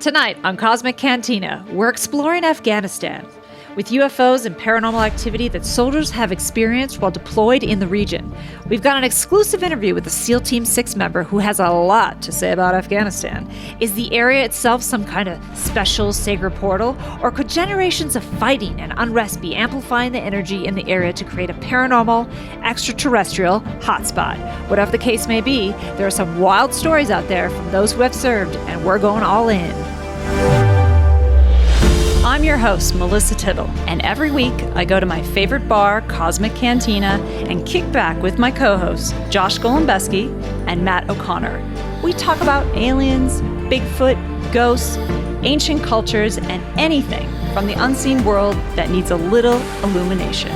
Tonight on Cosmic Cantina, we're exploring Afghanistan with UFOs and paranormal activity that soldiers have experienced while deployed in the region. We've got an exclusive interview with a SEAL Team 6 member who has a lot to say about Afghanistan. Is the area itself some kind of special sacred portal, or could generations of fighting and unrest be amplifying the energy in the area to create a paranormal, extraterrestrial hotspot? Whatever the case may be, there are some wild stories out there from those who have served, and we're going all in. I'm your host, Melissa Tittle, and every week I go to my favorite bar, Cosmic Cantina, and kick back with my co-hosts, Josh Golombeski and Matt O'Connor. We talk about aliens, Bigfoot, ghosts, ancient cultures, and anything from the unseen world that needs a little illumination.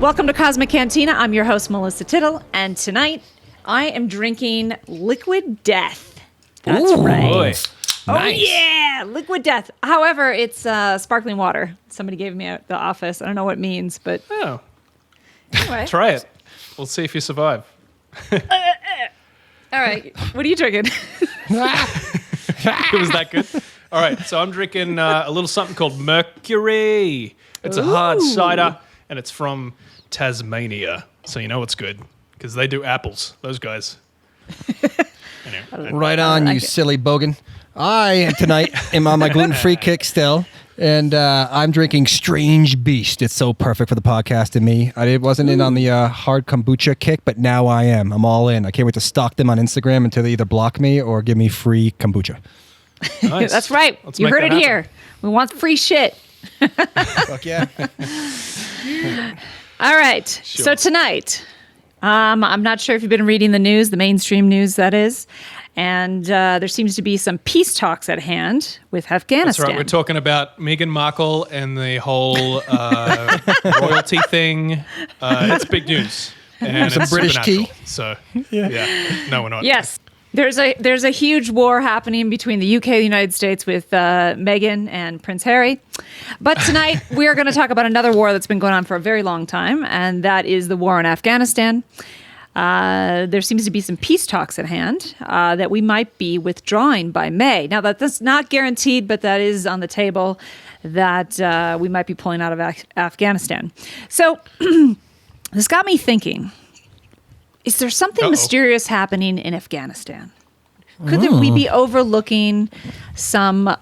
Welcome to Cosmic Cantina. I'm your host, Melissa Tittle, and tonight I am drinking Liquid Death. That's right. Boy. Oh, nice. Yeah, Liquid Death. However, it's sparkling water. Somebody gave me at the office. I don't know what it means, but... Oh. Anyway. Try it. We'll see if you survive. All right. What are you drinking? It was that good? All right, so I'm drinking a little something called Mercury. It's a hard cider, and it's from Tasmania. So you know it's good, because they do apples, those guys. Anyway, right on, you silly bogan. I, tonight, am on my gluten-free kick still, and I'm drinking Strange Beast. It's so perfect for the podcast and me. I wasn't in on the hard kombucha kick, but now I am. I'm all in. I can't wait to stalk them on Instagram until they either block me or give me free kombucha. Nice. That's right. You heard it here. We want free shit. Fuck yeah. All right. Sure. So tonight... I'm not sure if you've been reading the news, the mainstream news, that is. And there seems to be some peace talks at hand with Afghanistan. That's right. We're talking about Meghan Markle and the whole royalty thing. It's big news. And some it's British tea. So, yeah. No, we're not. Yes. There's a huge war happening between the UK and the United States with Meghan and Prince Harry. But tonight we are going to talk about another war that's been going on for a very long time, and that is the war in Afghanistan. There seems to be some peace talks at hand that we might be withdrawing by May. Now, that's not guaranteed, but that is on the table that we might be pulling out of Afghanistan. So this got me thinking. Is there something mysterious happening in Afghanistan? Could we be overlooking some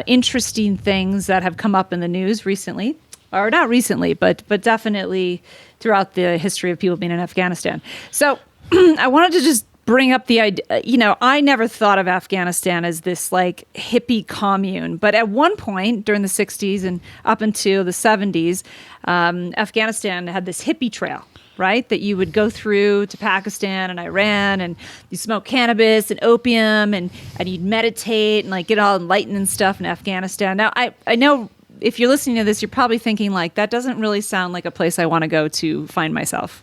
interesting things that have come up in the news recently? Or not recently, but definitely throughout the history of people being in Afghanistan. So I wanted to just bring up the idea, I never thought of Afghanistan as this like hippie commune, but at one point during the 60s and up until the 70s, Afghanistan had this hippie trail. Right, that you would go through to Pakistan and Iran, and you smoke cannabis and opium, and you'd meditate and like get all enlightened and stuff in Afghanistan. Now, I know if you're listening to this, you're probably thinking like, that doesn't really sound like a place I want to go to find myself.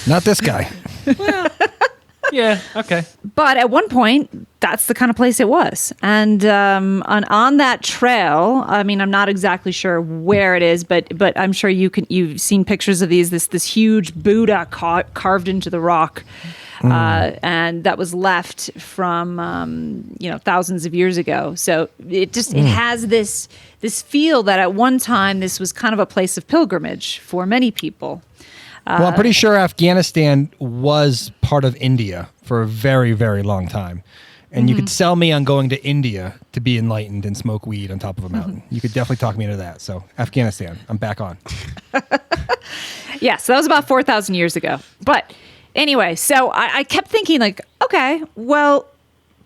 Not this guy. Well, yeah, okay. But at one point, that's the kind of place it was. And on that trail, I mean, I'm not exactly sure where it is, but I'm sure you've seen pictures of these, this huge Buddha carved into the rock. And that was left from, thousands of years ago. So it has this feel that at one time, this was kind of a place of pilgrimage for many people. Well, I'm pretty sure Afghanistan was part of India for a very, very long time. And you could sell me on going to India to be enlightened and smoke weed on top of a mountain. You could definitely talk me into that. So Afghanistan, I'm back on. Yeah, so that was about 4,000 years ago. But anyway, so I kept thinking like, okay, well,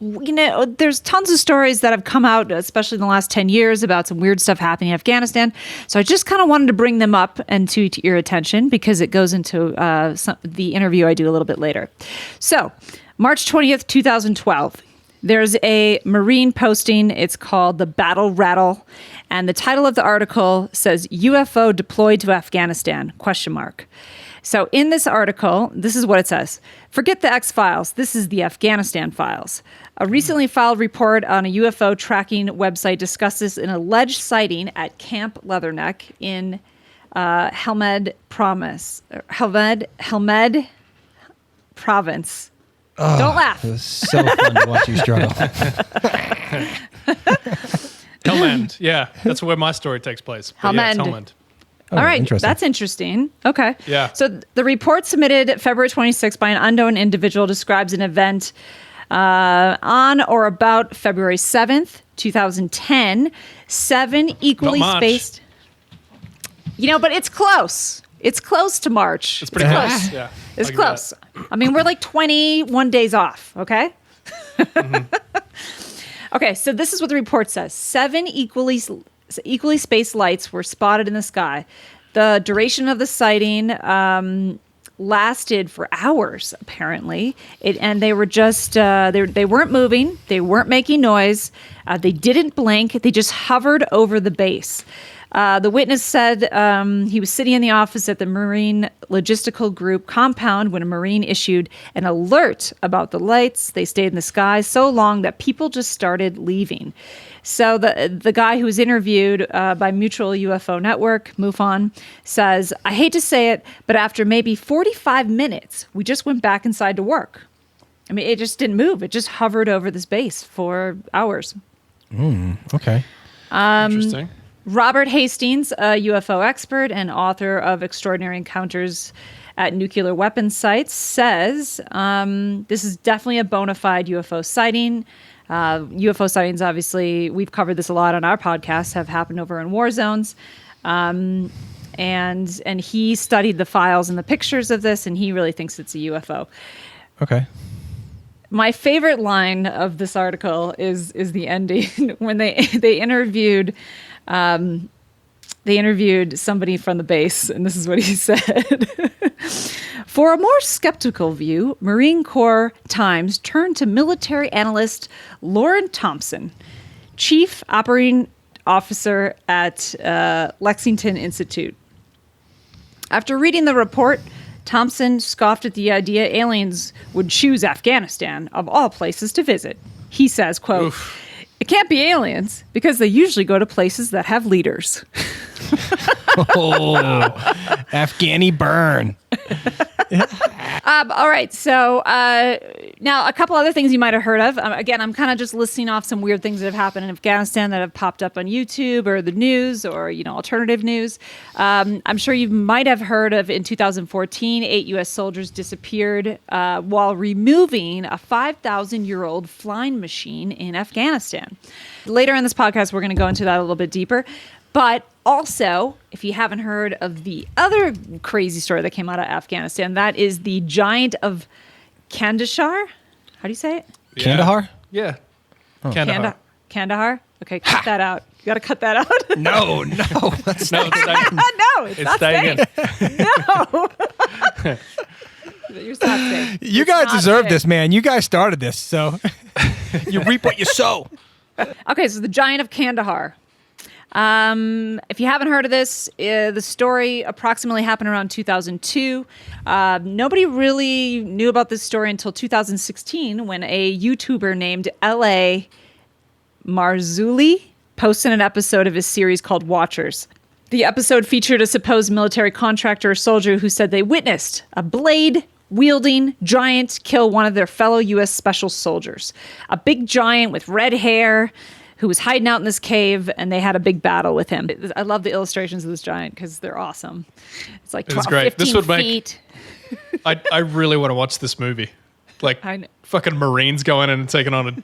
there's tons of stories that have come out, especially in the last 10 years, about some weird stuff happening in Afghanistan. So I just kind of wanted to bring them up and to your attention because it goes into the interview I do a little bit later. So March 20th, 2012, there's a Marine posting. It's called The Battle Rattle. And the title of the article says, UFO deployed to Afghanistan, ? So in this article, this is what it says. Forget the X-Files. This is the Afghanistan files. A recently filed report on a UFO tracking website discusses an alleged sighting at Camp Leatherneck in Helmand Province. Don't laugh. It was so fun to watch you struggle. Helmand. Yeah, that's where my story takes place. But yeah, it's Helmand. Helmand. Oh, All right, interesting. that's interesting. Okay. Yeah. So the report submitted February 26th by an unknown individual describes an event on or about February 7th, 2010. 7 equally Not March. spaced. But it's close. It's close to March. It's pretty close. Yeah, It's I'll give you close. I mean, we're like 21 days off, okay? Okay, so this is what the report says. 7 equally spaced lights were spotted in the sky. The duration of the sighting lasted for hours, apparently. And they were just, they weren't moving. They weren't making noise. They didn't blink. They just hovered over the base. The witness said he was sitting in the office at the Marine Logistical Group compound when a Marine issued an alert about the lights. They stayed in the sky so long that people just started leaving. So the guy who was interviewed by Mutual UFO Network, MUFON, says, I hate to say it, but after maybe 45 minutes, we just went back inside to work. I mean, it just didn't move. It just hovered over this base for hours. Okay. Interesting. Robert Hastings, a UFO expert and author of Extraordinary Encounters at Nuclear Weapons Sites, says this is definitely a bona fide UFO sighting. UFO sightings, obviously, we've covered this a lot on our podcast, have happened over in war zones. And he studied the files and the pictures of this, and he really thinks it's a UFO. Okay. My favorite line of this article is the ending when they interviewed somebody from the base, and this is what he said. For a more skeptical view, Marine Corps Times turned to military analyst Lauren Thompson, chief operating officer at Lexington Institute. After reading the report, Thompson scoffed at the idea aliens would choose Afghanistan, of all places, to visit. He says, quote, Oof. It can't be aliens because they usually go to places that have leaders. Oh, Afghani burn. All right. So now a couple other things you might have heard of. Again, I'm kind of just listing off some weird things that have happened in Afghanistan that have popped up on YouTube or the news or, alternative news. I'm sure you might have heard of in 2014, 8 U.S. soldiers disappeared while removing a 5,000-year-old flying machine in Afghanistan. Later in this podcast, we're going to go into that a little bit deeper. But also, if you haven't heard of the other crazy story that came out of Afghanistan, that is the giant of Kandahar. How do you say it? Yeah. Kandahar? Yeah. Oh. Kandahar? Okay, cut that out. You got to cut that out. No. That's No, it's staying. No, it's not staying staying. in. No. You're not staying. You It's guys not deserve staying. this, man. You guys started this, so you reap what you sow. Okay, so the giant of Kandahar. If you haven't heard of this, the story approximately happened around 2002. Nobody really knew about this story until 2016 when a YouTuber named L.A. Marzulli posted an episode of his series called Watchers. The episode featured a supposed military contractor or soldier who said they witnessed a blade-wielding giant kill one of their fellow U.S. special soldiers. A big giant with red hair who was hiding out in this cave, and they had a big battle with him. I love the illustrations of this giant because they're awesome. It's like 12, great. 15 This would make- feet. I really want to watch this movie. Like I know. fucking Marines going in and taking on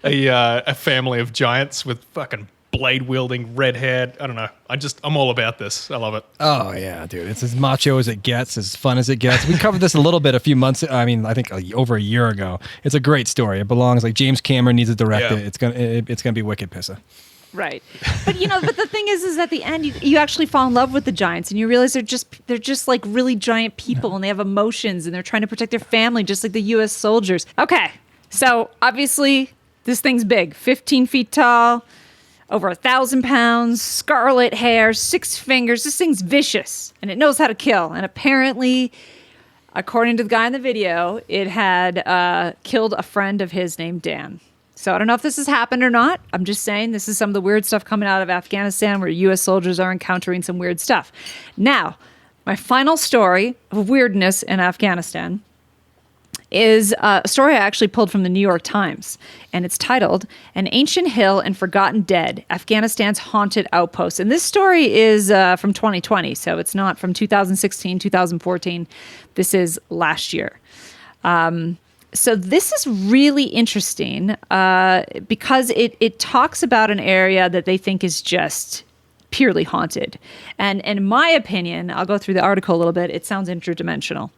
a family of giants with fucking blade wielding, red haired. I don't know. I'm all about this. I love it. Oh, yeah, dude. It's as macho as it gets, as fun as it gets. We covered this a little bit a few months, I think over a year ago. It's a great story. It belongs, like James Cameron needs to direct Yeah. it. It's gonna be wicked pissa. Right. But but the thing is at the end you actually fall in love with the giants and you realize they're just like really giant people and they have emotions and they're trying to protect their family just like the US soldiers. Okay. So obviously this thing's big, 15 feet tall, over 1,000 pounds, scarlet hair, 6 fingers. This thing's vicious and it knows how to kill. And apparently, according to the guy in the video, it had killed a friend of his named Dan. So I don't know if this has happened or not. I'm just saying this is some of the weird stuff coming out of Afghanistan where U.S. soldiers are encountering some weird stuff. Now, my final story of weirdness in Afghanistan is a story I actually pulled from the New York Times, and it's titled "An Ancient Hill and Forgotten Dead: Afghanistan's Haunted Outpost." And this story is from 2020, so it's not from 2016, 2014. This is last year. So this is really interesting because it talks about an area that they think is just purely haunted. And in my opinion, I'll go through the article a little bit. It sounds interdimensional.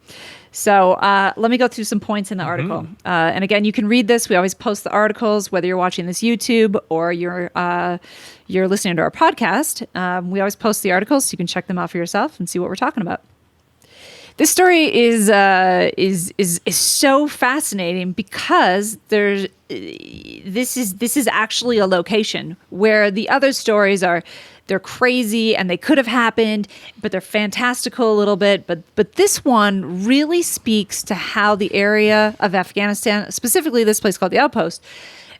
So let me go through some points in the article. And again, you can read this. We always post the articles, whether you're watching this YouTube or you're listening to our podcast. We always post the articles, so you can check them out for yourself and see what we're talking about. This story is so fascinating because this is actually a location where the other stories they're crazy and they could have happened, but they're fantastical a little bit. But this one really speaks to how the area of Afghanistan, specifically this place called the Outpost,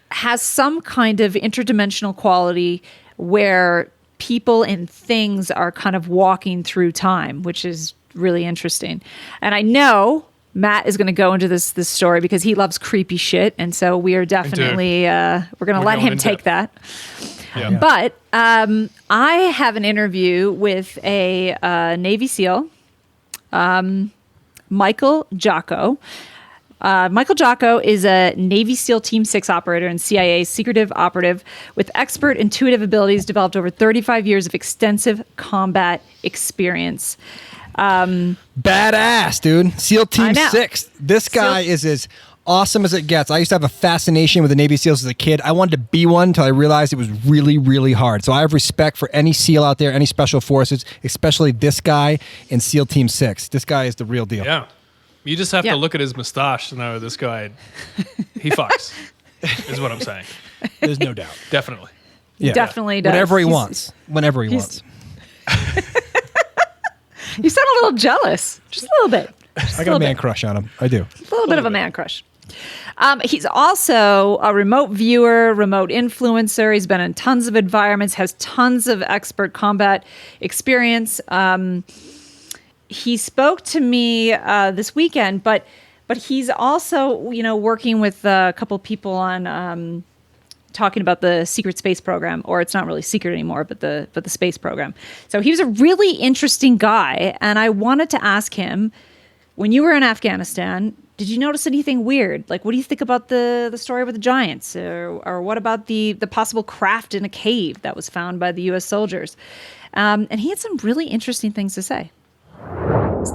has some kind of interdimensional quality where people and things are kind of walking through time, which is really interesting. And I know Matt is going to go into this story because he loves creepy shit, and so we are definitely we're going to let him take that. Yeah. But I have an interview with a Navy SEAL, Michael Jocko. Michael Jocko is a Navy SEAL Team 6 operator and CIA secretive operative with expert intuitive abilities developed over 35 years of extensive combat experience. Badass, dude. SEAL Team 6. This guy is as awesome as it gets. I used to have a fascination with the Navy SEALs as a kid. I wanted to be one until I realized it was really, really hard. So I have respect for any SEAL out there, any special forces, especially this guy in SEAL Team 6. This guy is the real deal. Yeah. You just have to look at his mustache to know this guy, he fucks, is what I'm saying. There's no doubt. Definitely. He definitely does. Whatever he wants. Whenever he wants. You sound a little jealous. Just a little bit. I got a man crush on him. I do. A little bit of a man crush. He's also a remote viewer, remote influencer. He's been in tons of environments, has tons of expert combat experience. He spoke to me this weekend, but he's also, working with a couple people on talking about the secret space program, or it's not really secret anymore, but the space program. So he was a really interesting guy, and I wanted to ask him, when you were in Afghanistan, did you notice anything weird? Like, what do you think about the story with the giants, or what about the possible craft in a cave that was found by the U.S. soldiers? And he had some really interesting things to say.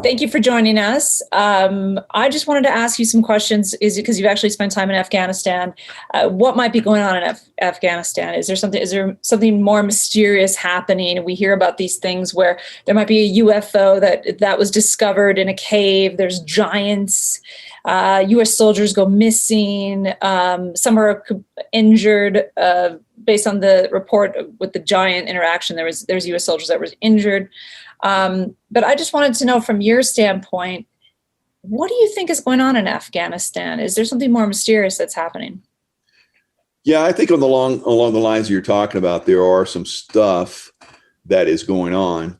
Thank you for joining us. I just wanted to ask you some questions, because you've actually spent time in Afghanistan. What might be going on in Afghanistan? Is there something more mysterious happening? We hear about these things where there might be a UFO that was discovered in a cave. There's giants. U.S. soldiers go missing. Some are injured. Based on the report with the giant interaction, there's U.S. soldiers that were injured. But I just wanted to know, from your standpoint, what do you think is going on in Afghanistan? Is there something more mysterious that's happening? Yeah, I think along the lines you're talking about, there are some stuff that is going on.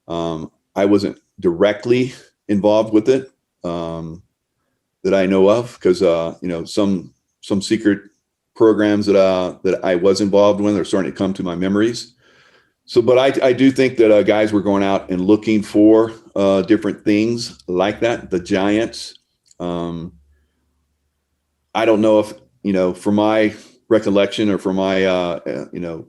I wasn't directly involved with it that I know of, because some secret programs that I was involved with are starting to come to my memories. So, but I do think that guys were going out and looking for different things like that, the giants. I don't know if, from my recollection or from my,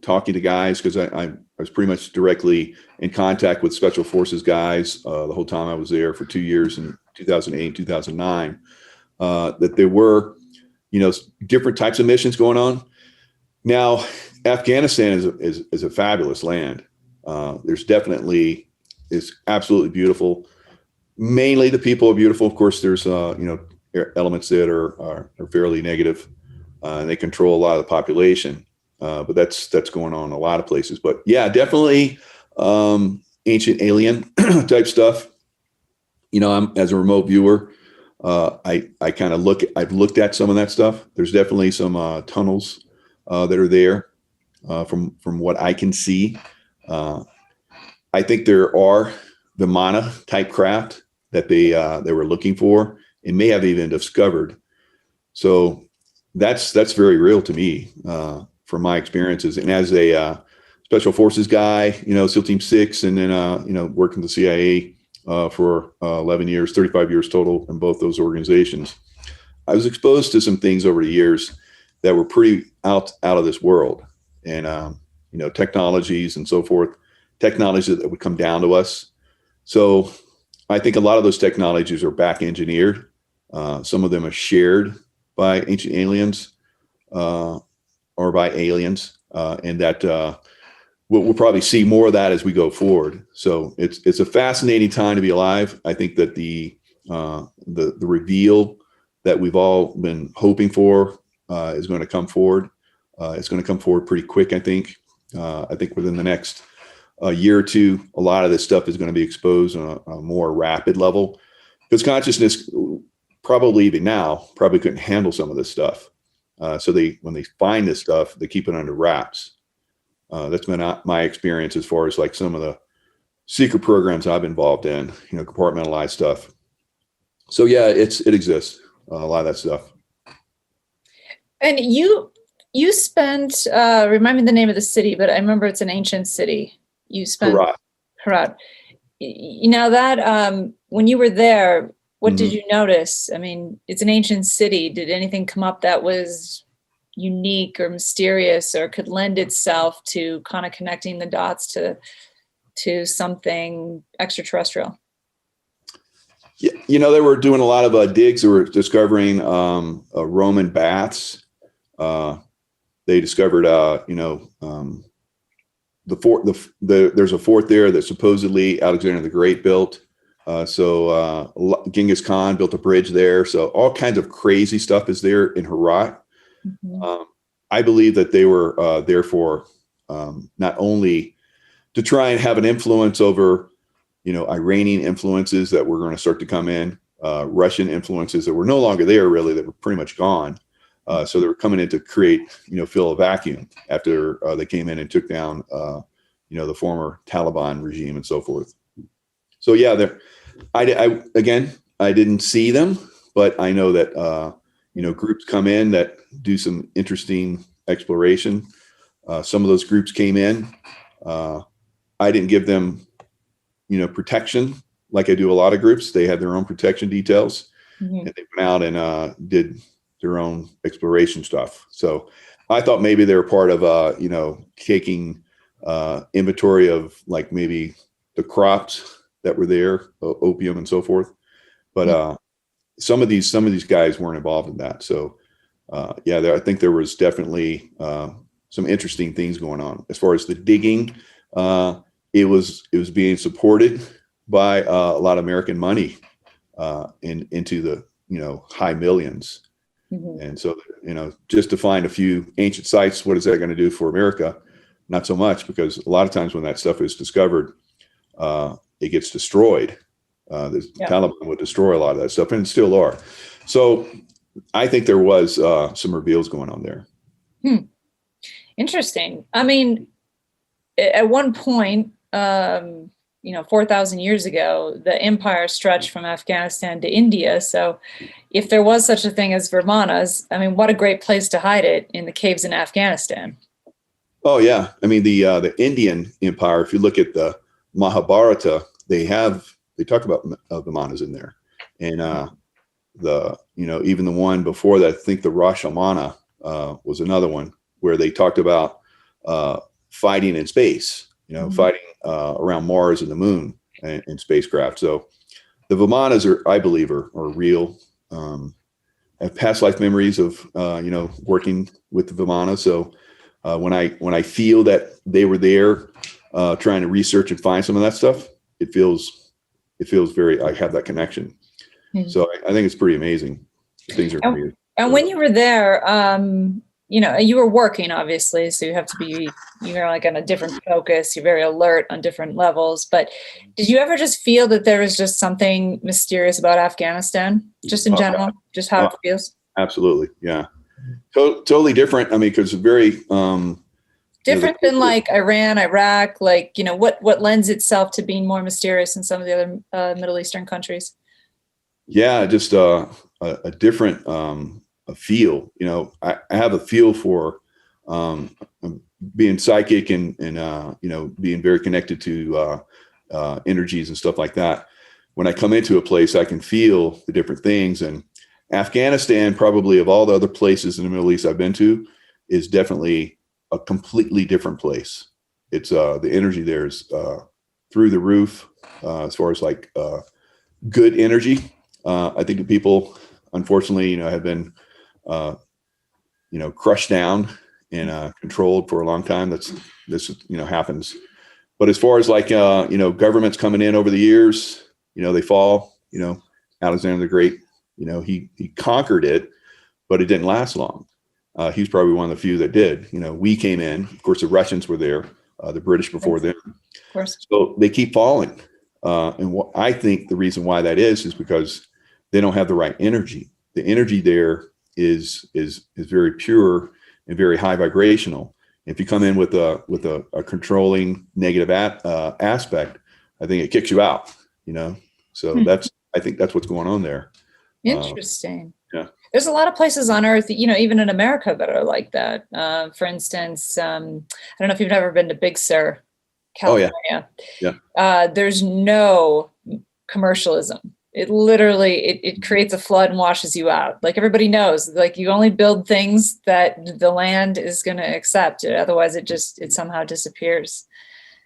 talking to guys, because I was pretty much directly in contact with Special Forces guys the whole time I was there for 2 years in 2008 and 2009, that there were, different types of missions going on. Now, Afghanistan is a fabulous land. There's definitely, it's absolutely beautiful. Mainly the people are beautiful. Of course, there's elements that are fairly negative, and they control a lot of the population. But that's going on in a lot of places. But yeah, definitely ancient alien type stuff. I'm, as a remote viewer, I kind of I've looked at some of that stuff. There's definitely some tunnels that are there. From what I can see, I think there are the Mana type craft that they were looking for and may have even discovered. So that's very real to me from my experiences. And as a special forces guy, SEAL Team 6, and then, working the CIA for 11 years, 35 years total in both those organizations, I was exposed to some things over the years that were pretty out of this world. And, technologies and so forth, technologies that would come down to us. So I think a lot of those technologies are back engineered. Some of them are shared by ancient aliens or by aliens, and that we'll probably see more of that as we go forward. So it's a fascinating time to be alive. I think that the reveal that we've all been hoping for is going to come forward. It's going to come forward pretty quick, I think. I think within the next year or two, a lot of this stuff is going to be exposed on a more rapid level, because consciousness probably even now probably couldn't handle some of this stuff. So when they find this stuff, they keep it under wraps. That's been my experience as far as like some of the secret programs I've been involved in, compartmentalized stuff. So yeah, it exists, a lot of that stuff. And you spent, remind me the name of the city, but I remember it's an ancient city. You spent Herat. Now that when you were there, what did you notice? I mean, it's an ancient city. Did anything come up that was unique or mysterious or could lend itself to kind of connecting the dots to something extraterrestrial? Yeah, they were doing a lot of digs. They were discovering Roman baths. They discovered, there's a fort there that supposedly Alexander the Great built. So Genghis Khan built a bridge there. So all kinds of crazy stuff is there in Herat. Mm-hmm. I believe that they were there for not only to try and have an influence over, Iranian influences that were going to start to come in, Russian influences that were no longer there, really, that were pretty much gone. So they were coming in to create, fill a vacuum after they came in and took down, the former Taliban regime and so forth. So yeah, I didn't see them, but I know that, groups come in that do some interesting exploration. Some of those groups came in. I didn't give them, protection like I do a lot of groups. They had their own protection details, and they went out and did their own exploration stuff. So I thought maybe they were part of, taking inventory of like maybe the crops that were there, opium and so forth. But some of these guys weren't involved in that. So I think there was definitely some interesting things going on as far as the digging. It was being supported by a lot of American money into the high millions. Mm-hmm. And so just to find a few ancient sites, what is that going to do for America? Not so much, because a lot of times when that stuff is discovered, it gets destroyed. The Taliban would destroy a lot of that stuff, and still are. So I think there was some reveals going on there. Interesting. I mean, at one point, 4,000 years ago, the empire stretched from Afghanistan to India. So if there was such a thing as Vimonas, I mean, what a great place to hide it, in the caves in Afghanistan. Oh, yeah. I mean, the Indian empire, if you look at the Mahabharata, they talk about Vimanas in there. And even the one before that, I think the Rashomana was another one where they talked about fighting in space, fighting around Mars and the moon and spacecraft. So the Vimanas I believe are real. I have past life memories of, working with the Vimana. So when I feel that they were there trying to research and find some of that stuff, it feels very, I have that connection. Mm-hmm. So I think it's pretty amazing. Things are weird. And when you were there, you were working, obviously, so you have to be, you're like on a different focus. You're very alert on different levels. But did you ever just feel that there was just something mysterious about Afghanistan, just in general, just how it feels? Absolutely, yeah. Totally different. I mean, because it's very different than like Iran, Iraq. Like, what lends itself to being more mysterious in some of the other Middle Eastern countries? Yeah, just a different a feel. You know, I have a feel for being psychic and you know, being very connected to energies and stuff like that. When I come into a place, I can feel the different things. And Afghanistan, probably of all the other places in the Middle East I've been to, is definitely a completely different place. It's the energy there is through the roof as far as like good energy. I think the people, unfortunately, you know, have been you know, crushed down and controlled for a long time. This you know, happens. But as far as like you know, governments coming in over the years, you know, they fall. You know, Alexander the Great, you know, he conquered it, but it didn't last long. He's probably one of the few that did. You know, we came in. Of course, the Russians were there, the British before them. Of course. So they keep falling. And what I think the reason why that is because they don't have the right energy. The energy there is very pure and very high vibrational. If you come in with a controlling negative aspect, I think it kicks you out. You know, so I think that's what's going on there. Interesting. Yeah. There's a lot of places on Earth, you know, even in America that are like that. For instance, I don't know if you've ever been to Big Sur, California. Oh, yeah. There's no commercialism. It literally, it creates a flood and washes you out. Like everybody knows, like you only build things that the land is going to accept. Otherwise it somehow disappears.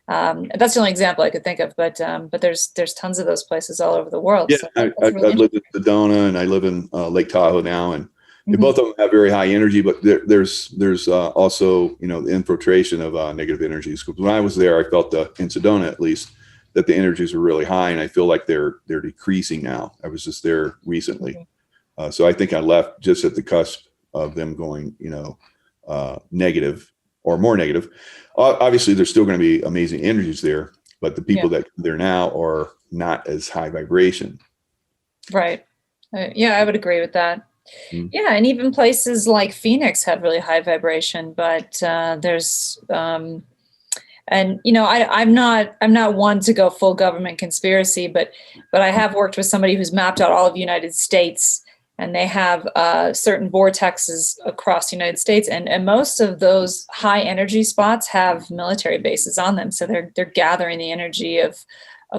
That's the only example I could think of, but there's tons of those places all over the world. Yeah, so I live in Sedona and I live in Lake Tahoe now, and both of them have very high energy, but there's also, you know, the infiltration of negative energies. When I was there, I felt in Sedona at least that the energies were really high, and I feel like they're decreasing now. I was just there recently, so I think I left just at the cusp of them going, you know, negative or more negative. Obviously, there's still going to be amazing energies there, but the people that are there now are not as high vibration. Right. Yeah, I would agree with that. Mm. Yeah, and even places like Phoenix have really high vibration, but there's and you know, I'm not one to go full government conspiracy, but I have worked with somebody who's mapped out all of the United States. And they have certain vortexes across the United States, and most of those high energy spots have military bases on them. So they're gathering the energy of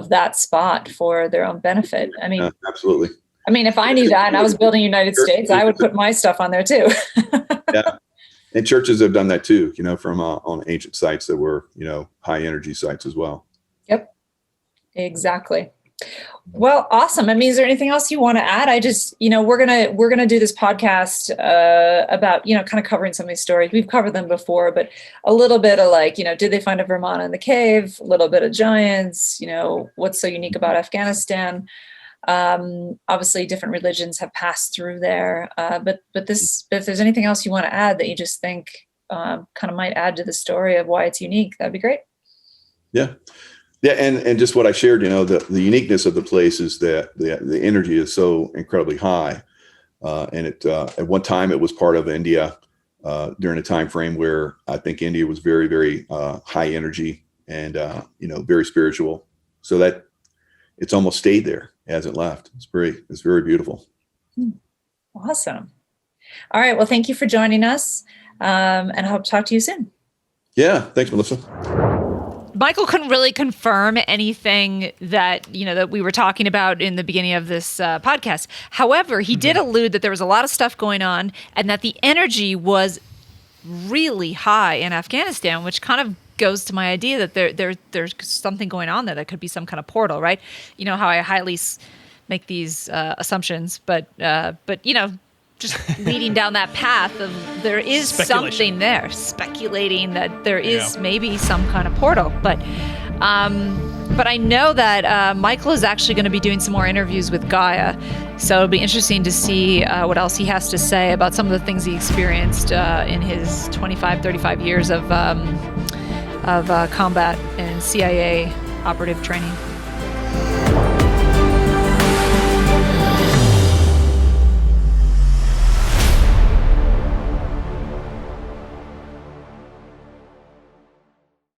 that spot for their own benefit. I mean, absolutely. I mean, if I knew that and I was building United States, I would put my stuff on there too. Yeah, and churches have done that too. You know, from on ancient sites that were, you know, high energy sites as well. Yep, exactly. Well, awesome. I mean, is there anything else you want to add? I just, you know, we're gonna do this podcast about, you know, kind of covering some of these stories. We've covered them before, but a little bit of like, you know, did they find a Vermont in the cave? A little bit of giants. You know, what's so unique about Afghanistan? Obviously, different religions have passed through there. But if there's anything else you want to add that you just think kind of might add to the story of why it's unique, that'd be great. Yeah. Yeah, and just what I shared, you know, the uniqueness of the place is that the energy is so incredibly high, and it at one time it was part of India during a time frame where I think India was very, very high energy and you know, very spiritual. So that it's almost stayed there, it hasn't left. It's very beautiful. Awesome. All right. Well, thank you for joining us, and I hope to talk to you soon. Yeah. Thanks, Melissa. Michael couldn't really confirm anything that, you know, that we were talking about in the beginning of this podcast. However, he did allude that there was a lot of stuff going on and that the energy was really high in Afghanistan, which kind of goes to my idea that there's something going on there that could be some kind of portal, right? You know how I highly make these assumptions, but you know, just leading down that path of there is something there, speculating that there is maybe some kind of portal. But I know that Michael is actually going to be doing some more interviews with Gaia. So it'll be interesting to see what else he has to say about some of the things he experienced in his 35 years of combat and CIA operative training.